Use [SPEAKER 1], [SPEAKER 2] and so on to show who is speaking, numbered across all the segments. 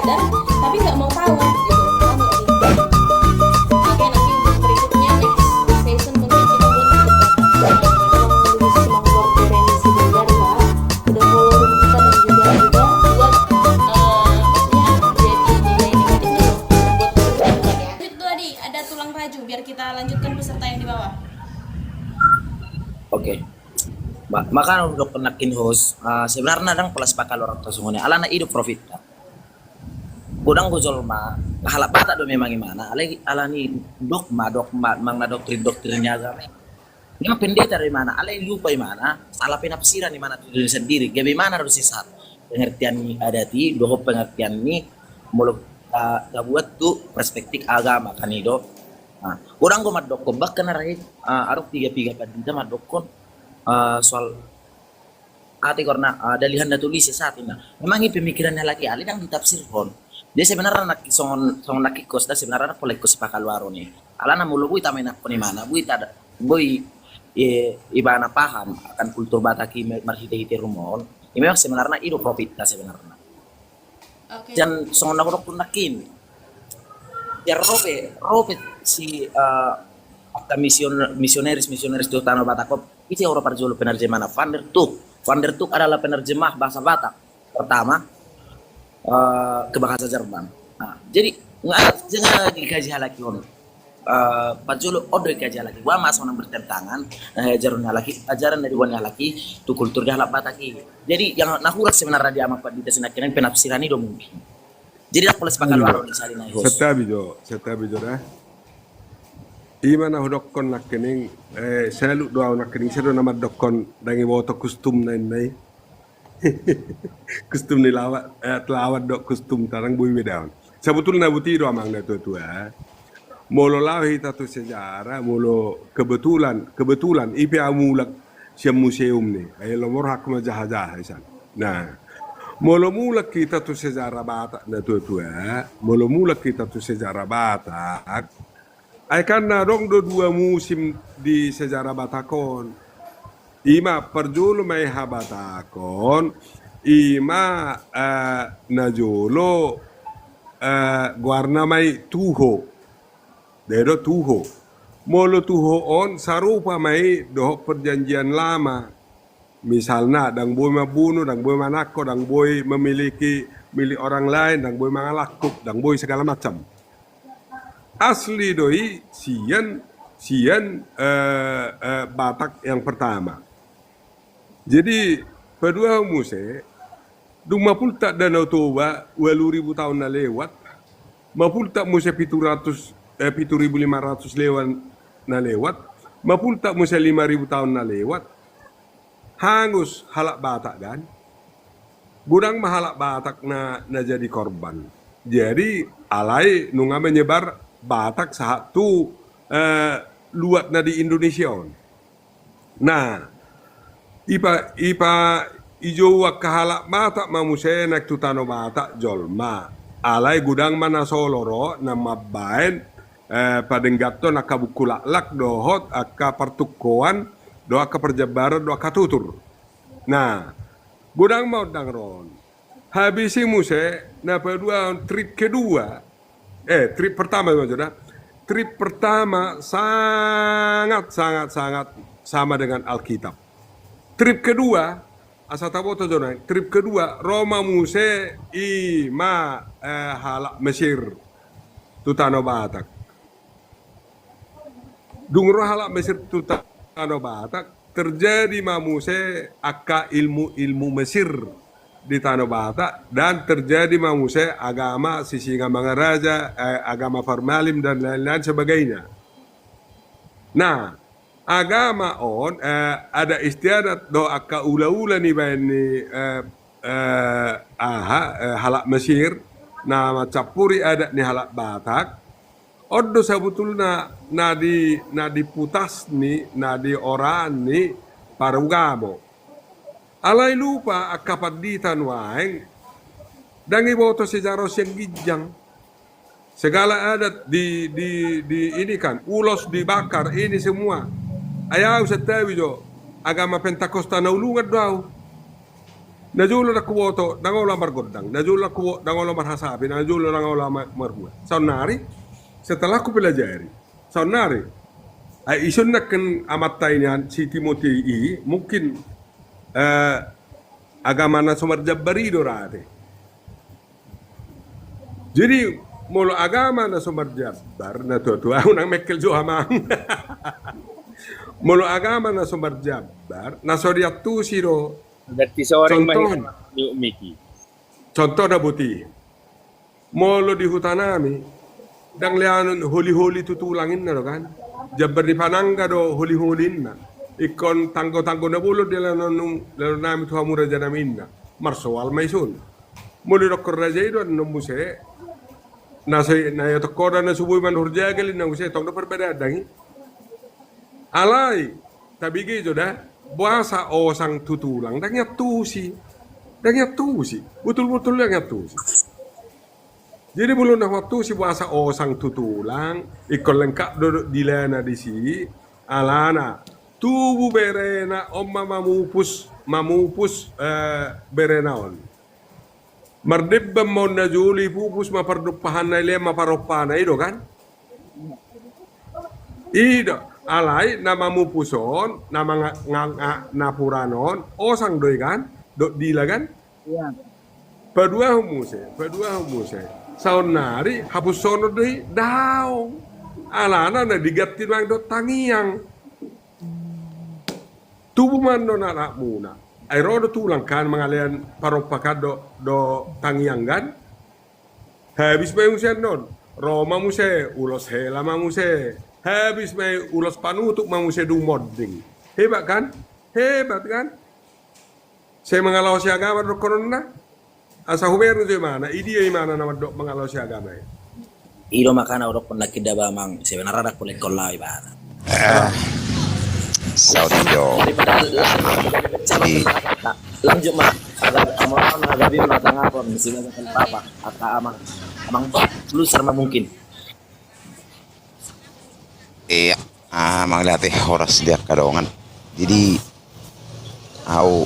[SPEAKER 1] sadar tapi nggak mau tahu gitu. Paham nggak sih? Oke, nanti untuk berikutnya next session mungkin kita buat debat menulis kemampuan koherensi belajar Kak. Udah follow room kita dan juga buat maksudnya jadi nilai negatifnya loh buat debat ya. Itu tadi ada tulang raju biar kita lanjutkan peserta yang di bawah.
[SPEAKER 2] Oke. Maka untuk penakin host sebenarnya dang pelas pakal orang tua semuanya alana hidup profit. Kudang gojol ma halap bata do memang gimana alani dogma mangna doktrinnya agama. Ini mah pendeta dari mana? Alai lupa di mana? Salah penafsiran di mana diri sendiri. Bagaimana harus sesat? Pengertian ini ada di doho pengertian ini muluk buat tuh perspektif agama kan itu. Nah, orang gue madokon bahkan arah aruk tiga padinta madokon soal arti karena dalihan dan tulis saat ini. Memang ini pemikirannya lagi alih yang ditafsirkan. Dia sebenarnya nak songon nak kos dah sebenarnya kolekos pakal waro nih. Alana mulu bui tamen apa nih mana? Bui tada bui ibana paham akan kultur Bataki marhite rumon. Ini memang sebenarnya itu profit dah sebenarnya.
[SPEAKER 1] Oke.
[SPEAKER 2] Dan songon nak pun nakin. Ya rope si akta misionaris itu tanah Batakop itu orang perjual penerjemah Van der Tuk adalah penerjemah bahasa Batak pertama ke bahasa Jerman. Nah, jadi jangan dikaji lagi on. Perjual order dikaji lagi. Gua masuk bertentangan ajaran dari wanita lagi tu kulturnya halap Bataki. Jadi yang nahuras sebenarnya dia amat di tesenakinan penafsiran itu mungkin. Jadi aku les pakal waro di salina host.
[SPEAKER 3] Setabi jo dah. Imana hodokon nakening selu doa nakening sedo nama dokon dangi woto kustum nai. Kustum ni lawat dok kustum tarang bui bedaun. Sebetulnya buti do amang na tua. Molo lahi tatu sejarah, molo kebetulan IP amulak siam museum ni. Ay lomor hak majah isan. Nah, molo mulak kita tu sejarah Batak na tua. Molo mulak kita tu sejarah Batak. Ay karena dong dua musim di sejarah Batakon. Ima perjulu may habatakon. Ima najolo guarna may tuho. Dedo tuho. Molo tuho on sarupa may doh perjanjian lama. Misalnya dang boy mabunuh, dang boy manako, dang boy memiliki milik orang lain, dang boy mangalakuk, dang boy segala macam. Asli doi sian Batak yang pertama. Jadi kedua muse duma pulta Danau Toba 2000 tahun na lewat, mapulta muse 7.500 lewat na lewat, mapulta muse 5.000 tahun na lewat. Hangus halak Batak kan, gudang mahalak Batak na jadi korban. Jadi alai nunga menyebar Batak satu luat na di Indonesia on. Nah, ipa ijo kahalak Batak mamuse nak tutano Batak jolma. Alai gudang mana soloro na mabain padenggato nakabukulak dohot aka pertukuan doa ke perjabaran, doa ke tutur. Nah, gudang mau dangron. Habisi muse, nah trip pertama maksudnya. Trip pertama sangat sama dengan Alkitab. Trip kedua, asataboto zona. Trip kedua, Roma muse halak Mesir. Tutano Batak. Dungro halak Mesir tutano Batak terjadi mamuse akka ilmu Mesir di Tanah Batak dan terjadi mamuse agama Sisingamangaraja, agama Formalim dan lain-lain sebagainya. Nah, agama on ada istiadat do akka ula-ula ni bani halak Mesir nama capuri adat ni halak Batak. Odo sebetulnya nadi putas ni nadi orang ni parugamo. Alai lupa akapaditan waeng dangi boto sejarah yang gijang. Segala adat di ini kan ulos dibakar ini semua. Ayaw sa tawi jo agama Pentakosta na ulungan daw. Najulo na kuwoto, nangola margodang, najulo na kuwo, nangola marhasabi, najulo nangola marhua. Saunari, setelah ku pelajari, saunari, ay isun na kan amatay niyan si Timothy mungkin agama na sumarjabarido rate. Jadi molo agama na sumarjabar na to ako nang Michael Johamang. Molo agama na sumarjabar na soryatu siro
[SPEAKER 4] Berarti seorang
[SPEAKER 3] contoh
[SPEAKER 4] mahir ni Miki.
[SPEAKER 3] contoh na buti. Molo di hutan nami dang lianon huli-huli tutulangin na do kan. Jabar di panangga do huli-hulin na. Ikon tanggo-tanggo na bulo di lanon nami tuha mura janamin na. Marsoal may sun. Muli dokor raja itu no muse na yo tokoda na subuh man hurjagal na muse tong na perbeda dangi. Alai tabigi joda buasa osang tutulang dan nyatusi betul-betul yang nyatusi. Jadi belum nak waktu si buasa osang tutulang ikon lengkap duduk di lana di si alana tubuh berena omma mamupus berenaon mardibba mon na juli pupus mapardupahan na ile maparopana ido kan ido alai nama mupuson nama napuranon osang doi kan dok dila kan Padua humuse saunari hapus sono doi daong alana na digatti bang dok tangiang tubuh man no anak muna ay rodo tulang kan mangalian paropakado do tangiang kan habis may musen non Roma muse ulos hela muse habis may ulos panutuk mamuse dumodding. Hebat kan? Saya mengalau si agama do konon na. Asa huber itu mana? Idi mana nama dok mengalau si agama.
[SPEAKER 2] Ido makana urok penakida bamang sebenarnya kulit kolai bana.
[SPEAKER 5] Saudio.
[SPEAKER 2] Jadi lanjut mah. Amoran agabi menatang apa misinya kan papa aka amang lu sama mungkin.
[SPEAKER 5] Iya, manglatih oras dia kadongan. Jadi au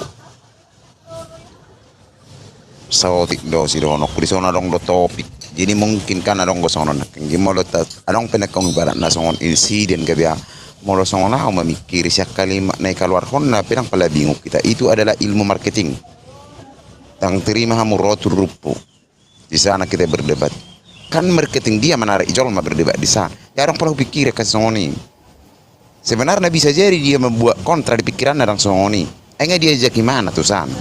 [SPEAKER 5] sautik do si dono kuri sona dong do topik. Jadi mungkin kan adong go sono nak gimolo tat adong penekong ibarat na songon insiden kabia molo songon au memikir siak kalimat naik keluar honna pedang pala bingung kita itu adalah ilmu marketing. Tang terima hamu rotur rupu. Di sana kita berdebat. Kan marketing dia menarik jolma berdebat di sana. Ya orang perlu pikir ke Sony. Sebenarnya bisa jadi dia membuat kontra di pikiran orang Sony. Enggak dia ajak gimana tuh sana.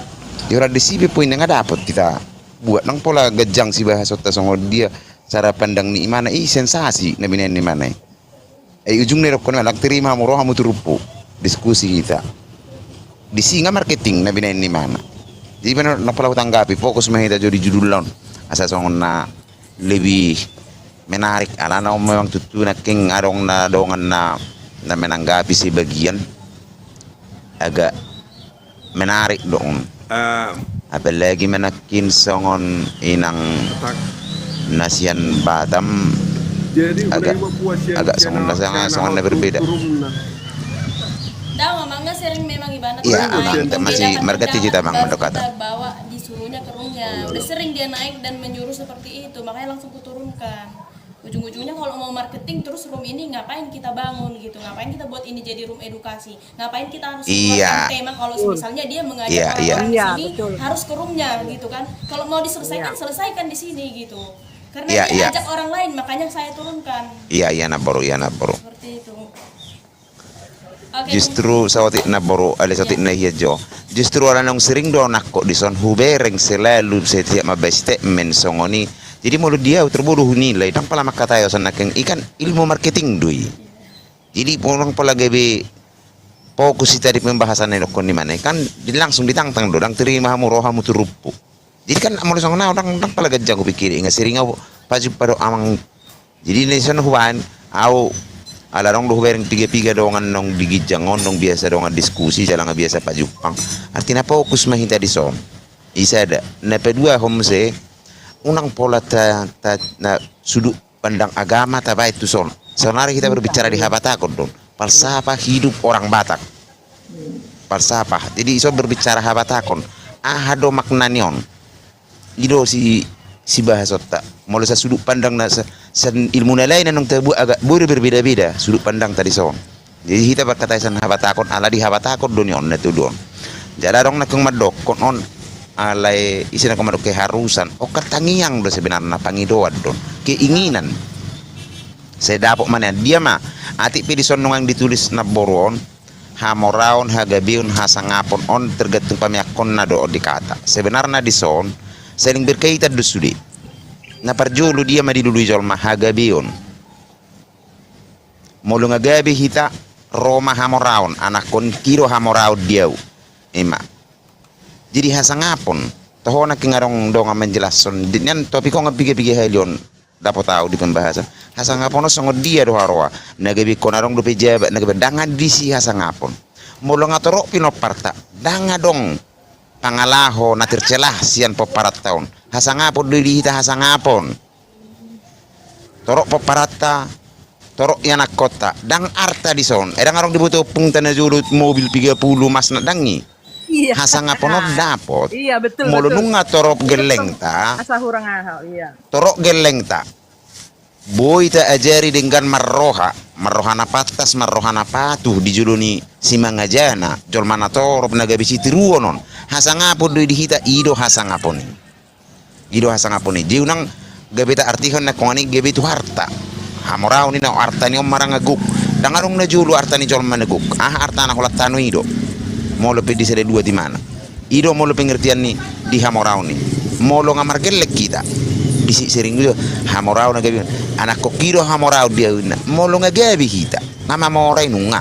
[SPEAKER 5] Dia orang disipi poin yang dapat kita buat nang pola gejang si bahasa Sony dia cara pandang ni mana sensasi nabi ni mana. Ujungnya rokon malak terima muroh hamu turupu diskusi kita. Di singa marketing nabi ni mana. Jadi benar nak pola tanggapi fokus mahita jadi judul lawan. Asa na lebih menarik alana memang tutu na king arong na dongan na menanggapi si bagian agak menarik dong apalagi menakin songon inang nasian Batam
[SPEAKER 3] jadi
[SPEAKER 5] agak songon na berbeda.
[SPEAKER 1] Dah mamangnya sering memang ibarat
[SPEAKER 5] Iya, masih mergati kita bang mendekatan.
[SPEAKER 1] Bawa disuruhnya ke roomnya. Udah sering dia naik dan menyuruh seperti itu, makanya langsung kuturunkan. Ujung-ujungnya kalau mau marketing terus room ini ngapain kita bangun gitu, ngapain kita buat ini jadi room edukasi, ngapain kita harus keluarkan tema kalau misalnya dia mengajak orang di sini harus ke roomnya gitu kan. Kalau mau diselesaikan selesaikan di sini gitu. Karena dia ajak orang lain, makanya saya turunkan.
[SPEAKER 5] Iya naboru.
[SPEAKER 1] Seperti itu.
[SPEAKER 5] Justru sawati naboru ada satu jo. Justru orang yang sering do nakko di son hubereng selalu setiap mabes statement songoni. Jadi mulut dia terbodoh nilai dan pala makata yo sanakeng ikan ilmu marketing dui. Jadi orang pala gebe fokus tadi pembahasan nelokon di mana kan langsung ditantang do dang terima hamu rohamu turupu. Jadi kan amul songona orang pala gajang ku pikir ingat sering au paju pado amang. Jadi ni son huan au ala dong lu bereng piga dongan nong digijangon dong biasa dongan diskusi jalan biasa Pak Jupang artinya fokus mahinta di son isa ada na kedua homse unang pola na sudut pandang agama ta baik tu son sebenarnya kita berbicara di habatakon don falsafah hidup orang Batak falsafah jadi iso berbicara habatakon ahado maknanion. Ido si bahasa tak. Mula sa sudut pandang na sa ilmu na lain anong tabu agak boleh berbeda-beda sudut pandang tadi son. Jadi kita berkata san habatakon ala di habatakon dunion na tudon. Jadi dong na kung madok kon on alay isi na kumadok keharusan o katangiang do sebenarnya pangidoan don keinginan. Saya dapat mana dia mah ati pedison nung ditulis na boron hamoraon hagabiun hasangapon on tergantung pamiakon na do dikata. Sebenarnya di son saling berkaitan dusudi. Na parjulu dia madidului jolma hagabion. Mulu ngagabi hita Roma hamoraon anak kon kiro hamoraon diau. Ima. Jadi hasangapon toho na kingarong do nga menjelason dinyan topiko nga bige-bige halion dapat tahu di pembahasan hasangapon songo dia do haroa nagabi konarong do pejabat nagabi dangan disi hasangapon. Mulu nga torok pinoparta danga dong pangalaho na tercelah sian peparat tahun hasangapon dili hita hasangapon torok peparata torok yanak kota dang arta di son edang arong dibutuh pung tanah julut mobil 30 mas na dangi hasangapon dapot
[SPEAKER 6] Iya betul.
[SPEAKER 5] mulu
[SPEAKER 6] betul.
[SPEAKER 5] nunga torok geleng ta
[SPEAKER 6] Asa hurang ahau, iya.
[SPEAKER 5] torok geleng ta boy ta ajari dengan marrohana patas marrohana patuh dijuluni simangajana jolmana torop nagabisi tiruonon hasangapon do dihita ido hasangapon jiunang gabita artihon na kongani gabitu harta hamorao ni na arta ni marangaguk dangarong na julu arta ni jolmana guk arta na hulatano ido molo pedi sede dua di mana ido molo pengertian ni di hamorao ni molo ngamargelek kita bisi sering juga hamorao na gabi anak kokiro hamorao dia una molo ngagabi kita nama morai nunga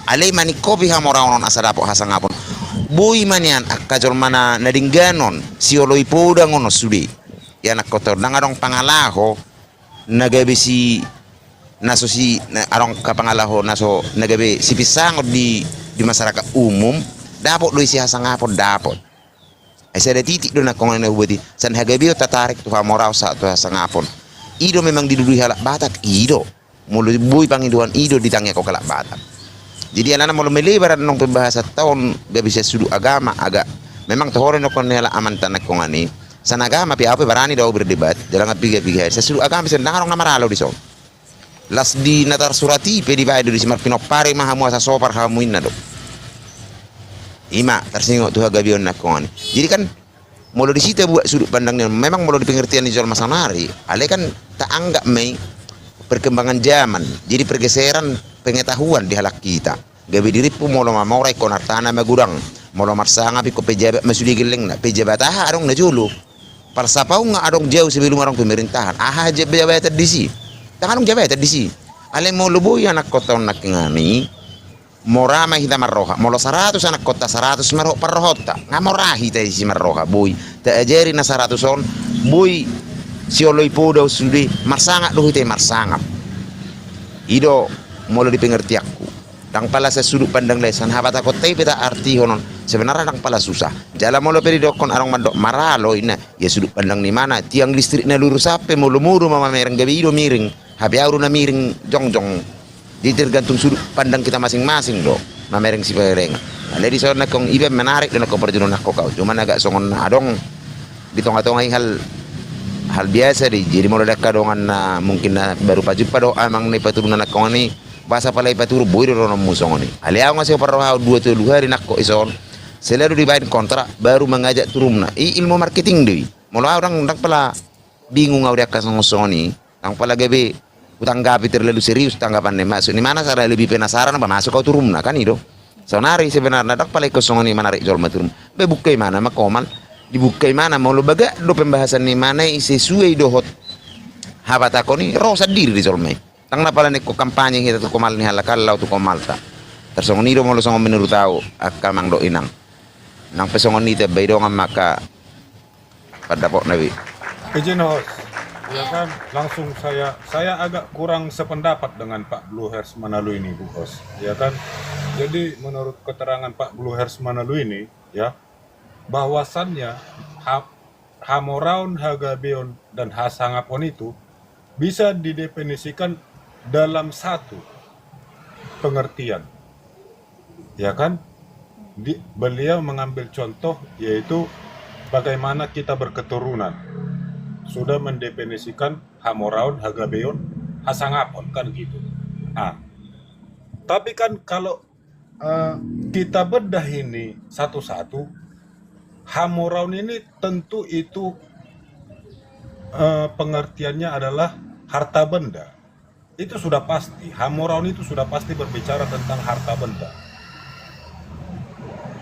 [SPEAKER 5] alay manikopi hamorao non asadapo hasangapon boy manian akajol mana nadingganon sioloi poda ngono sudi ya anak kotor dangarong pangalaho nagabi si naso si arong kapangalaho naso nagabi si pisangot di masyarakat umum dapot do isi hasangapon dapot. Saya ada titik do na kung ano hubati san hagabi tatarik tu hamorao sa tu hasangapon. Ido memang didudui halak batak ido. Mulu boy pangiduan ido ditangnya ko kalak batak. Jadi anak mulu melebaran nong pembahasa tahun gak bisa sudut agama agak memang tohoren no kon halak aman tanak kong ani. San agama pi apa barani daw berdebat jalan piga-piga sa sudut agama sen dangarong namaralo di so. Las di natar surati pe di bae do di simar pinopare mahamu asa sopar hamuin na do. Ima tersinggung tuh hagabion nak kong ani. Jadi kan mulu di situ buat sudut pandangnya memang mulu di pengertian di Jol Masanari ale kan tak anggap mei perkembangan zaman jadi pergeseran pengetahuan di halak kita gabi diri pu mulu mamorai konartana magurang mulu marsanga pi ko pejabat masudi geleng na pejabat arong na julu parsapau nga arong jauh sebelum arong pemerintahan aja pejabat disi tangan jabatan disi ale mulu boy anak kota nak ngani morama hita marroha molo 100 anak kota 100 marro parrohota ngamorahi ta isi marroha boy ta ajeri na 100 on boy sioloi podo sudi marsangak do hite marsangap ido molo di pengertiakku dang pala sa sudut pandang lesan habata kota peta arti honon sebenarnya dang pala susah jala molo peridokon arong mandok maralo ina ya sudut pandang ni mana tiang listrik na lurus ape molo muru mama mereng gabi ido miring habi auru na miring jongjong. Jadi tergantung sudut pandang kita masing-masing do mamereng si pereng ada di sana kong ibe menarik dan kong perjuangan aku kau cuman agak songon adong di tongah-tongah hal biasa di jadi mulai kadongan na mungkin na baru pajut pado amang ni paturunan kong ni bahasa palai paturu boy do rono musong ni ali aku ngasih parroha 2-3 hari nak kok ison selalu dibayar kontrak baru mengajak turun na ilmu marketing deui mulai orang ndak pala bingung ngau dia kasong ni nang pala gabe utanggapi terlalu serius tanggapan masuk di mana saya lebih penasaran apa masuk kau turun kan itu sonari sebenarnya dak paling kosong ini menarik jol turun be bukai mana makomal dibukai mana mau lo baga do pembahasan ni mana sesuai dohot habatakoni roh sadiri di jol mai tang na pala ko kampanye kita tu komal ni halakal lau tu komal ta tersongon ni do mau lo songon menurut tahu akamang do inang nang pesongon ni te bedo maka pada pok nabi
[SPEAKER 3] Izin host, ya kan langsung saya agak kurang sependapat dengan Pak Blue Hairs Manalu ini Bu Host, ya kan. Jadi menurut keterangan Pak Blue Hairs Manalu ini, ya, bahwasannya Hamoraun, Hagabeon dan Hasangapon itu bisa didefinisikan dalam satu pengertian, ya kan.
[SPEAKER 6] beliau mengambil contoh yaitu bagaimana kita berketurunan. Sudah mendefinisikan Hamoraun, Hagabeon, Hasangapon kan gitu. Nah, tapi kan kalau kita bedah ini satu-satu, Hamoraun ini tentu itu pengertiannya adalah harta benda. Itu sudah pasti. Hamoraun itu sudah pasti berbicara tentang harta benda.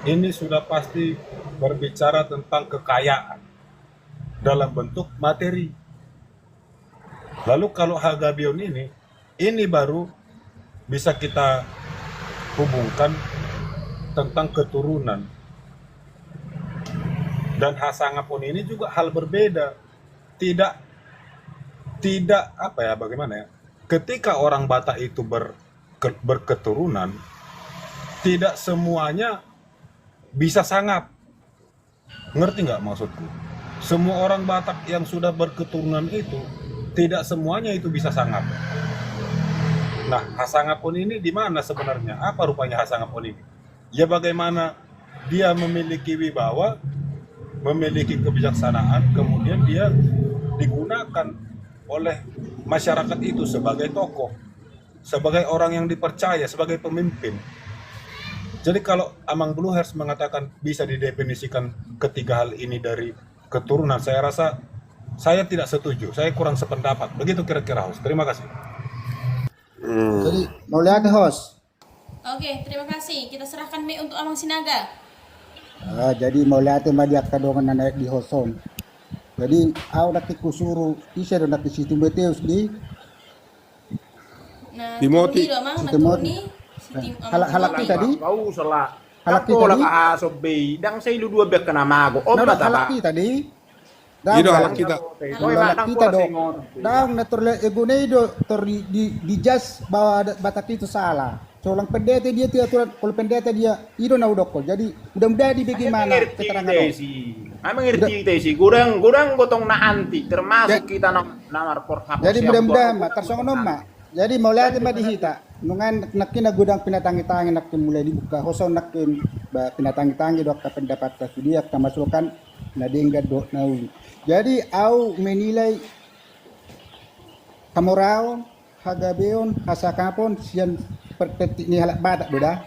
[SPEAKER 6] Ini sudah pasti berbicara tentang kekayaan dalam bentuk materi. Lalu kalau Hagabeon ini baru bisa kita hubungkan tentang keturunan. Dan Hasangapon ini juga hal berbeda. Tidak apa ya, bagaimana ya? Ketika orang Batak itu berketurunan, tidak semuanya bisa sangap. Ngerti nggak maksudku? Semua orang Batak yang sudah berketurunan itu tidak semuanya itu bisa sangap. Nah, Hasangapon ini di mana sebenarnya? Apa rupanya Hasangapon ini? Ya bagaimana dia memiliki wibawa, memiliki kebijaksanaan, kemudian dia digunakan oleh masyarakat itu sebagai tokoh, sebagai orang yang dipercaya, sebagai pemimpin. Jadi kalau Amang Bluehers mengatakan bisa didefinisikan ketiga hal ini dari keturunan, saya rasa saya tidak setuju, saya kurang sependapat. Begitu kira-kira, host. Terima kasih.
[SPEAKER 7] Jadi mau lihat host.
[SPEAKER 1] Oke, terima kasih. Kita serahkan mic untuk Amang Sinaga.
[SPEAKER 7] Jadi mau lihat dia kadongan naik di hoson. Jadi aku nak kusuru isa nak si Timoteus di
[SPEAKER 1] Nah,
[SPEAKER 3] Timothy.
[SPEAKER 1] turuni Amang, nah
[SPEAKER 7] Timothy.
[SPEAKER 1] turuni.
[SPEAKER 7] Halaki tadi.
[SPEAKER 8] Kau salah.
[SPEAKER 7] Halaki
[SPEAKER 8] Kau
[SPEAKER 7] tadi.
[SPEAKER 8] lah sobi. Dang saya lu dua bek kena mago. Om
[SPEAKER 7] Nah,
[SPEAKER 8] bata
[SPEAKER 7] halaki
[SPEAKER 8] ba.
[SPEAKER 7] tadi.
[SPEAKER 3] Itu halak kita.
[SPEAKER 8] Kau emang
[SPEAKER 7] Halaki kita dong. Dang naturle egonedo tor di jas bahwa Batak itu salah. Solang pendeta dia tidak aturan, kalau pendeta dia itu na udoko. Jadi mudah-mudahan di bagaimana keterangan dong.
[SPEAKER 8] Emang ngerti tesi. Gudang gotong na anti termasuk kita namar port.
[SPEAKER 7] Jadi mudah-mudahan mak karsongon mak. Jadi mau lihat mbak dihita. Nungan nakin na gudang pinatangi-tangi nakin mulai dibuka hoson nakin pinatangi-tangi dok ka pendapat ka dia ka masukan na dengga do na uli. Jadi au menilai Hamoraun, Hagabeon, Hasangapon sian perpetik ni halak Batak doda.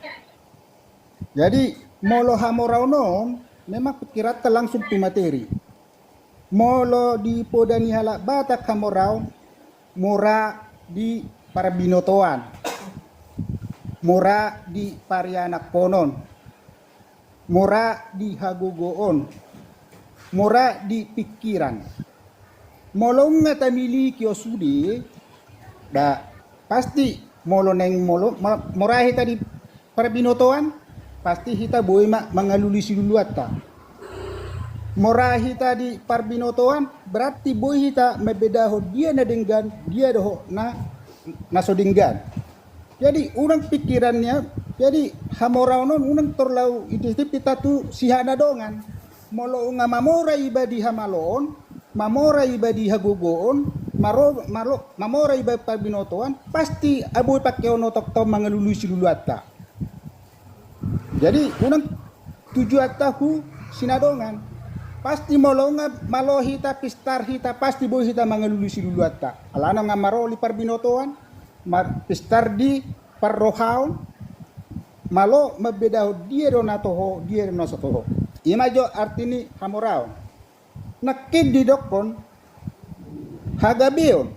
[SPEAKER 7] Jadi molo Hamoraun memang pikiran langsung tu materi. Molo di podani halak Batak Hamoraun mura di para binotoan, mura di parianak konon, mura di hagogoon, mura di pikiran. Molo nga tamiliki o sudi, da pasti molo neng molo mura hita di para binotoan, pasti hita boy mangaluli siluluata. Mora hita di parbinotoan berarti boy hita mebedaho dia na denggan dia doho na nasodinggan. Jadi unang pikirannya jadi Hamoraun unang torlau identip kita tu sihana dongan molo nga mamora iba di Hamalon mamora iba di Hagogoon mamora iba parbinotoan pasti aboy pakyono tok mangalului siluluata. Jadi unang tujuan tahu sinadongan pasti malo hita pistar hita pasti boy hita mangalulu siluluata alana nga maro li parbinotoan pistar di parrohaon malo mabedaho dia do natoho dia do nasotoho imajo artini Hamoraun nakid di dokon Hagabeon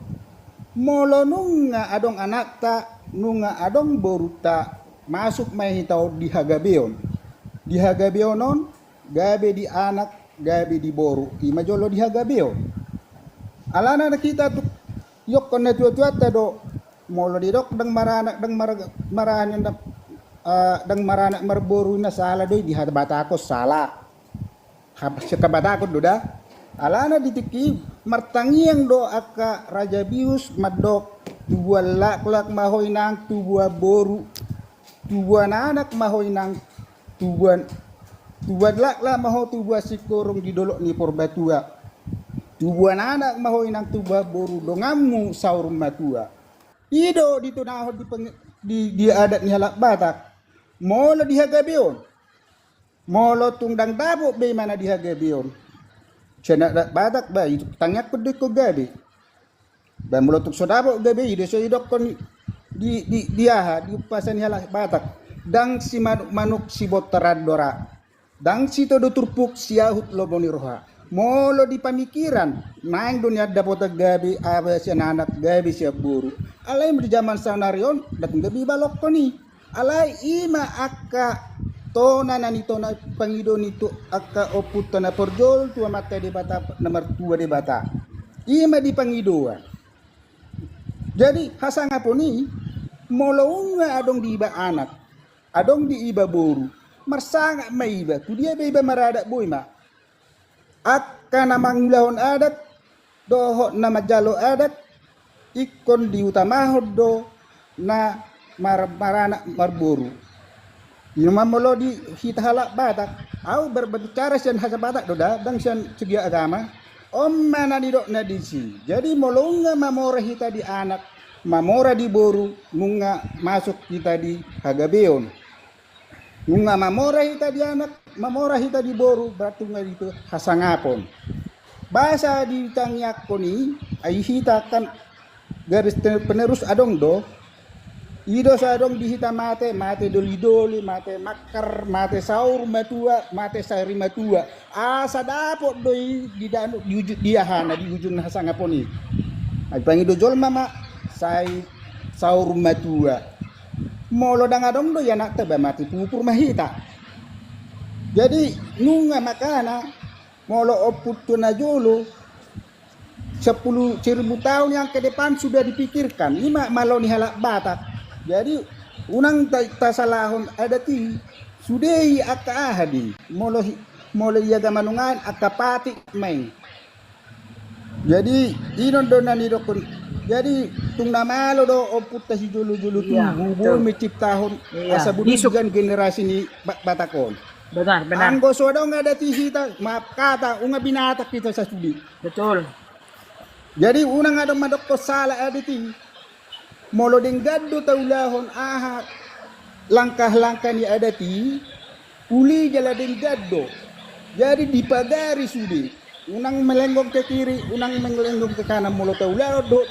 [SPEAKER 7] molo nunga adong anakta nunga adong boruta masuk may hitaw di Hagabeonon gabe di anak gabi di boru imajolo di Hagabeon alana nakita tu yok kon na tuwa do molo di dok dang maranak marboru na sala do di Batakos sala ka Batakos do da alana ditiki martangiang do aka Raja Bius madok tubuan laklak mahoy nang tubuan boru tubuan anak mahoy nang tubuan lakla maho tubuan sikurong didolok ni porbatua. Tubuan anak maho inang tubuan boru dongamu saurum matua. Ido dito na di adat ni halak Batak. Molo di Hagabeon. Molo tungdang dabo be mana di hagabion. Cina Batak ba itu tangyak ko ko gabi. Ba molo tuk sodabo gabi ide so idok kon di dia di pasan hala Batak. Dang si manuk si botaradora. Dang si todo turpuk siahut loboni roha. Molo di pamikiran naing dunia dapat gabi aba si anak gabi si buru. Alai di zaman sanarion datang gabi balok ko ni. Alai ima akka tona nanito na pangido nito akka oputa na porjol tua mata de bata nomor 2 de bata. Ima di pangidoan. Jadi hasanga po ni molo nga adong di iba anak. Adong di iba buru. Marsanga may iba. Kudia ba iba marada boy ma. Akka namang lahon adat doho na majalo adat ikon diutamahod do na marana marburu. Yung mamolo di hitahala Batak, au berbicara siyan hasa Batak do da dang siyan segi agama. Om mana di dok na disi. Jadi molonga mamora hita di anak, mamora di boru, munga masuk kita di hagabeon. Munga mamora hita di anak, mamora hita di boru, berarti nga dito hasangapon. Bahasa di tangyak ko ni ay hita kan garis penerus adong do. Ido sa adong dihita mate doli-doli, mate makar, mate saur matua, mate sari matua. Asa dapot doi di danu di wujud diahana di ujung hasangapon ni. Ay pangido jol mama sai saur matua. Molo dang adong do ya nak teba mati pupur mahita. Jadi nunga makana molo oput na jolo 10.000 tahun yang ke depan sudah dipikirkan. Ima malo ni halak Batak. Jadi unang tasalahon adati sudai akka ahadi molo yaga manungan akka pati main. Jadi inon do nani dokon. Jadi tung namalo do oput ta si julu-julu tu bubul menciptahon asa budigan generasi ni Batakon.
[SPEAKER 2] Benar.
[SPEAKER 7] Anggo sodo nga dati hita maaf kata unga binatak kita sa studi.
[SPEAKER 2] Betul.
[SPEAKER 7] Jadi unang adong madok ko sala aditi. Molo ding gaddo taulahon aha langkah-langkah ni adati uli jala ding gaddo. Jadi dipagari sudi. Unang melenggong ke kiri, unang melenggong ke kanan molo taulahon do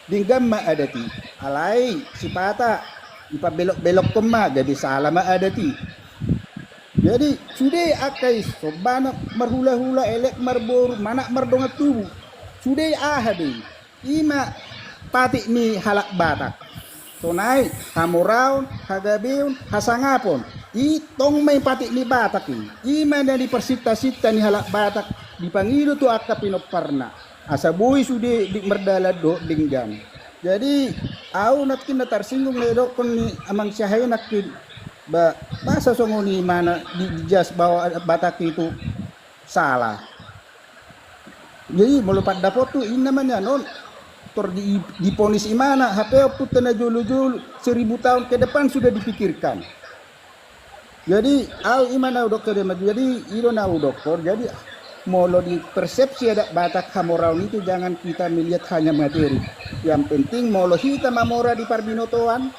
[SPEAKER 7] dinggan ma adati. Alai si pata ipabelok-belok ko ma gabi sala ma adati. Jadi sudah akai sobana marhula-hula elek marbor manak mardonga tubuh. Sudah ahadi ima pati ni halak Batak. Tonai hamoraun hagabeun hasangapon. Itong may pati ni Batak ini. Ima na di persita-sita ni halak Batak dipangido tu akka pinoparna. Asabuhi sudah di merdala do dinggan. Jadi au natkin na tarsinggung na do kon ni amang siyahay natkin bahasa songoni mana di jas bahwa Batak itu salah. Jadi melupat dapot tu ini namanya non tor diponis imana HP putih na julu-julu 1000 tahun ke depan sudah dipikirkan. Jadi au imana dokter jadi iro na dokter jadi molo di persepsi ada Batak Hamorau itu jangan kita melihat hanya materi. Yang penting molo hita mamora di parbinotoan,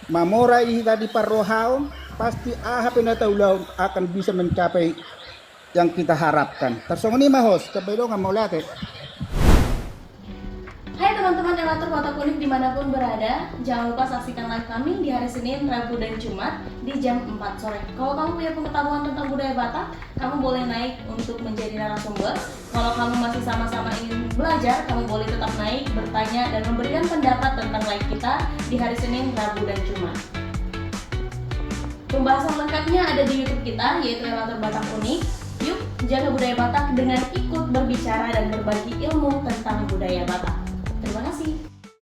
[SPEAKER 7] mamora hita di parrohaon, pasti penataulaun akan bisa mencapai yang kita harapkan. Tersongoni mahos, kebedo nggak mau lihat ya.
[SPEAKER 1] Hai teman-teman relator Batak Unik dimanapun berada, jangan lupa saksikan live kami di hari Senin, Rabu, dan Jumat di jam 4 sore. Kalau kamu punya pengetahuan tentang budaya Batak, kamu boleh naik untuk menjadi narasumber. Kalau kamu masih sama-sama ingin belajar, kamu boleh tetap naik, bertanya, dan memberikan pendapat tentang live kita di hari Senin, Rabu, dan Jumat. Pembahasan lengkapnya ada di YouTube kita, yaitu Relator Batak Unik. Yuk, jaga budaya Batak dengan ikut berbicara dan berbagi ilmu tentang budaya Batak. Terima kasih.